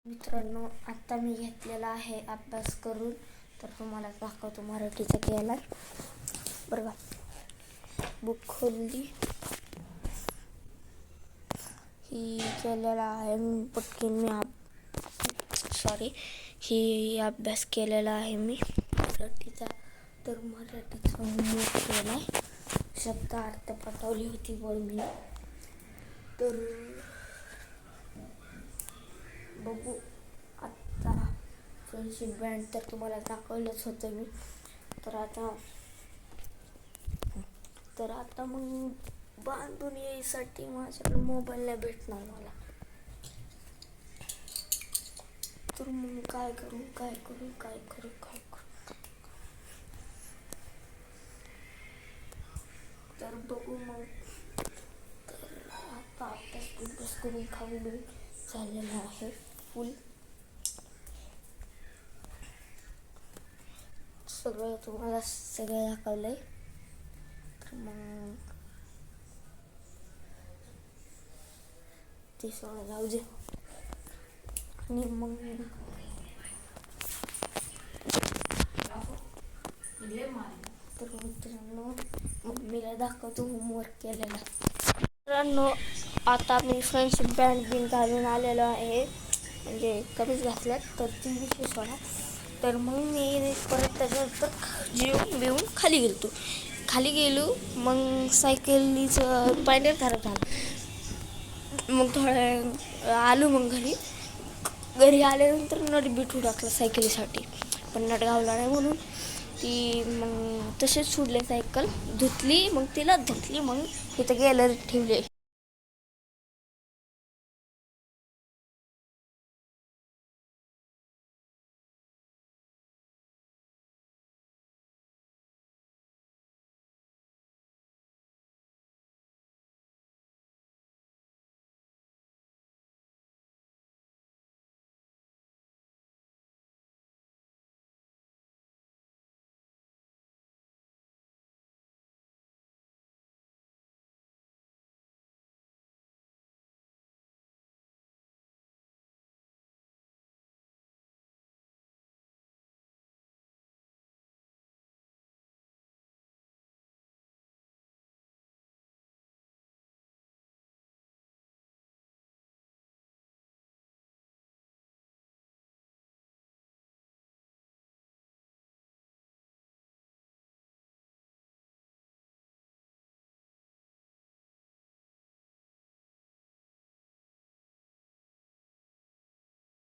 मित्रांनो, आता मी घेतलेला आहे अभ्यास करून, तर तुम्हाला दाखवतो मराठीचा केला बरं का. बुक खोलली, ही केलेला आहे मी पटकन ही अभ्यास केलेला आहे मी मराठीचा. तर मराठीचा होमवर्क केला आहे, शब्द अर्थ पाठवली होती मी. तर बघू आता फ्रेंडशिप बँड तर तुम्हाला दाखवलंच होतं मी. तर आता मग बांधून यायसाठी माझ्याकडे मोबाईल नाही भेटणार मला. तर मग काय करू. तर बघू मग. तर आता अभ्यास करून खाऊन झालेला आहे फुल. सगळं तुम्हाला दाखवलंय. तर मग ते सगळं जाऊ दे. आणि मग तर मित्रांनो, मम्मीला दाखवतो होमवर्क केलेला. मित्रांनो, आता मी फ्रेंडशिप बँड घालून आलेलो आहे, म्हणजे कमीच घातल्यात, तर ती विषय सोडा. तर मग मी परत त्याच्यानंतर जेवून खाली गेलो. मग सायकलीचं पायनर खराब झालं. मग थोडं आलो. मग घरी आल्यानंतर नट बिठू टाकला सायकलीसाठी, पण नट गावला नाही म्हणून ती मग तसेच सोडले. सायकल धुतली, मग तिला धुतली, मग इथं गॅलरीत ठेवले.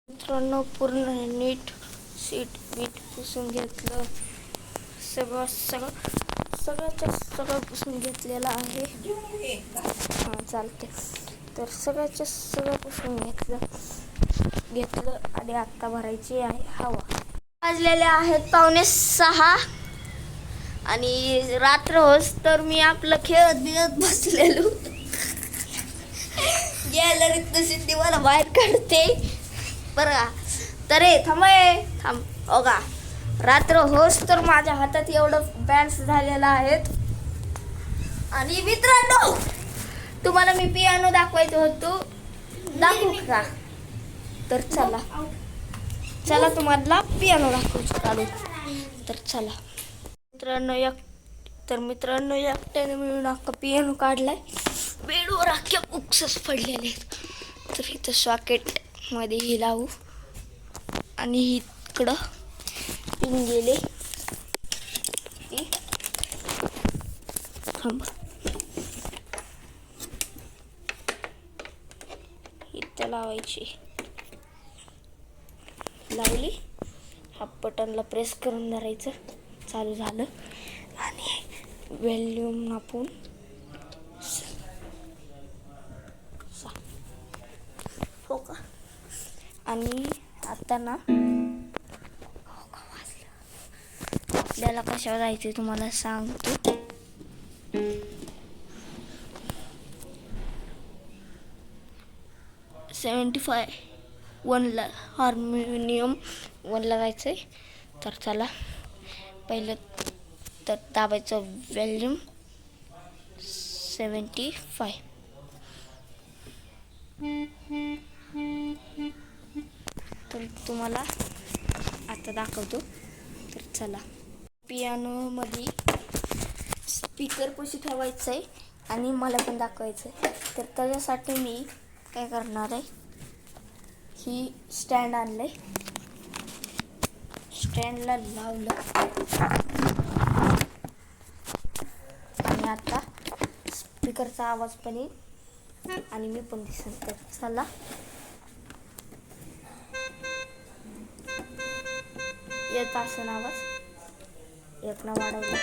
मित्रांनो, पूर्ण नीट सीट पुसून घेतलं. सगळं पुसून घेतलेलं आहे. हां, चालते. तर सगळं पुसून घेतलं आणि आत्ता भरायची आहे हवा. वाजलेले आहेत 5:45 आणि रात्र होस तर मी आपलं खेळत बसलेलो. गॅलरीत तशी मला बाहेर काढते बरं का. तर थांब हो का. रात्र होस तर माझ्या हातात एवढं बँड्स झालेलं आहेत. आणि मित्रांनो, तुम्हाला मी पियानो दाखवायचं होतो, दाखवू का? तर चला तुम्हाला पियानो दाखवायचं काढू. तर चला मित्रांनो, एकट्याने मिळून अख्खा पियानो काढलाय. बेडवर अख्ख्या बुक्सच पडलेले आहेत. तर इथं सॉकेट मध्ये ही लावू आणि इकडं पिन गेले. इथं लावायची. लावली. हा बटनला प्रेस करून धरायचं. चालू झालं. आणि व्हॉल्यूम आपण हो का. आणि आता ना आपल्याला कशावर जायचं तुम्हाला सांगतो. हार्मोनियम 1ला जायचंय. तर चला, पहिलं तर दाबायचं व्हॉल्यूम 75. तर तुम्हाला आता दाखवतो. तर चला, पियानोमध्ये स्पीकर कशी ठेवायचं आहे आणि मला पण दाखवायचं आहे. तर त्याच्यासाठी मी काय करणार आहे, ही स्टँड आणलं आहे, स्टँडला लावलं आणि आता स्पीकरचा आवाज पण येईल आणि मी पण दिसेन. तर चला, येत असेल आवाज, एक ना वाढवला.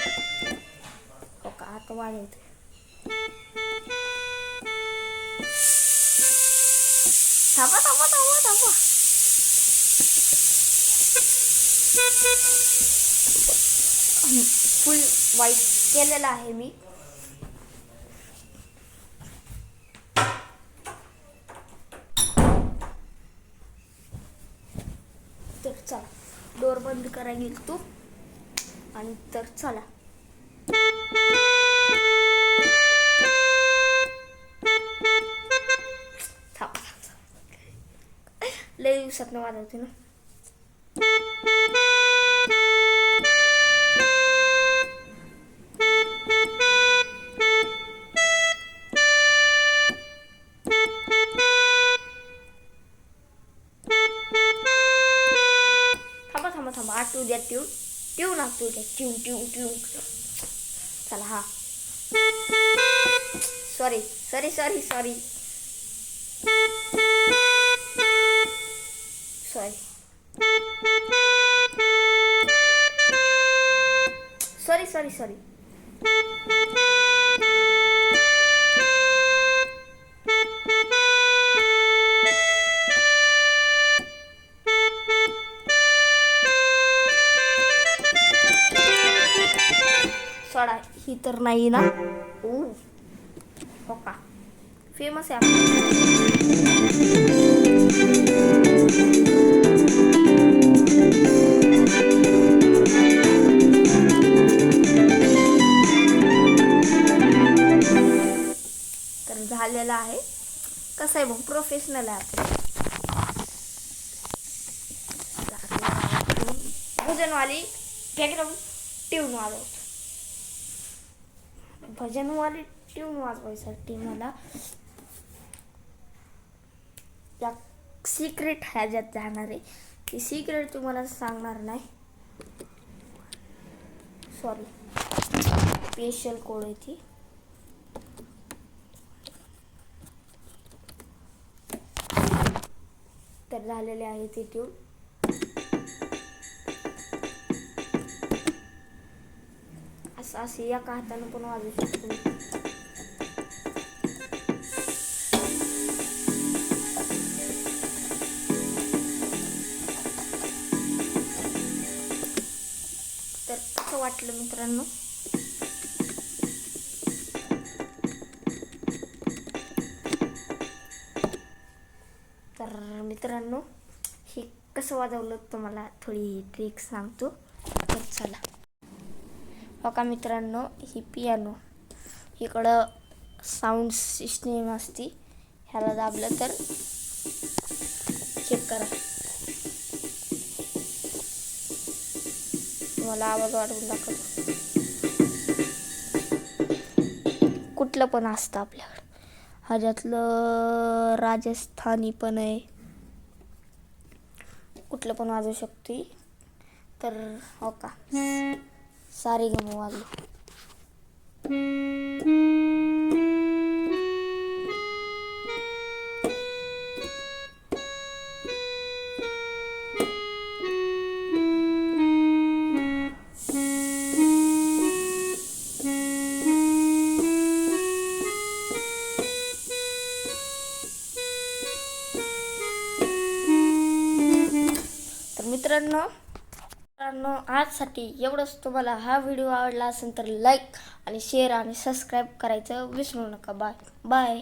हो का, आता वाढवते. थांबा थांबा थांबा थांबा. फुल वाईट केलेला आहे मी. तर चला, डोर बंद करायला गेल तू आणि तर चला. लय दिवसात न वाजवते ना. थांबा आठवू द्या. ट्यून आठवू द्या. ट्यून. चला, हा, सॉरी. सोडा, ही तर नाही ना. हो का, फेमस आहे तर झालेला आहे. कसं आहे, प्रोफेशनल आहे आपण. भजनवाली बॅकग्राऊंड ट्यून वाजवतो. भजनवाली ट्यून वाजवायसाठी मला या सिक्रेट ह्याच्यात जाणार आहे. ती सिक्रेट तुम्हाला सांगणार नाही. सॉरी, स्पेशल कोड आहे ती. तर झालेले आहे ती ट्यून. असे एका हातानं पण वाजवू शकतो. तर कसं वाटलं मित्रांनो? तर मित्रांनो, हे कसं वाजवलं तुम्हाला थोडी ट्रिक सांगतो. तर चला. हो का मित्रांनो, ही पियानो, इकडं साऊंड सिस्टीम असते. ह्याला दाबलं तर चेक करा. तुम्हाला आवाज वाढवून दाखवतो. कुठलं पण असतं आपल्याकडं. ह्याच्यातलं राजस्थानी पण आहे, कुठलं पण वाजवू शकते. तर हो का, सारे गम वाजलो. तर मित्रांनो, आजसाठी एवढंच. तुम्हाला हा व्हिडिओ आवडला असेल तर लाईक आणि शेअर आणि सबस्क्राईब करायचं विसरू नका. बाय.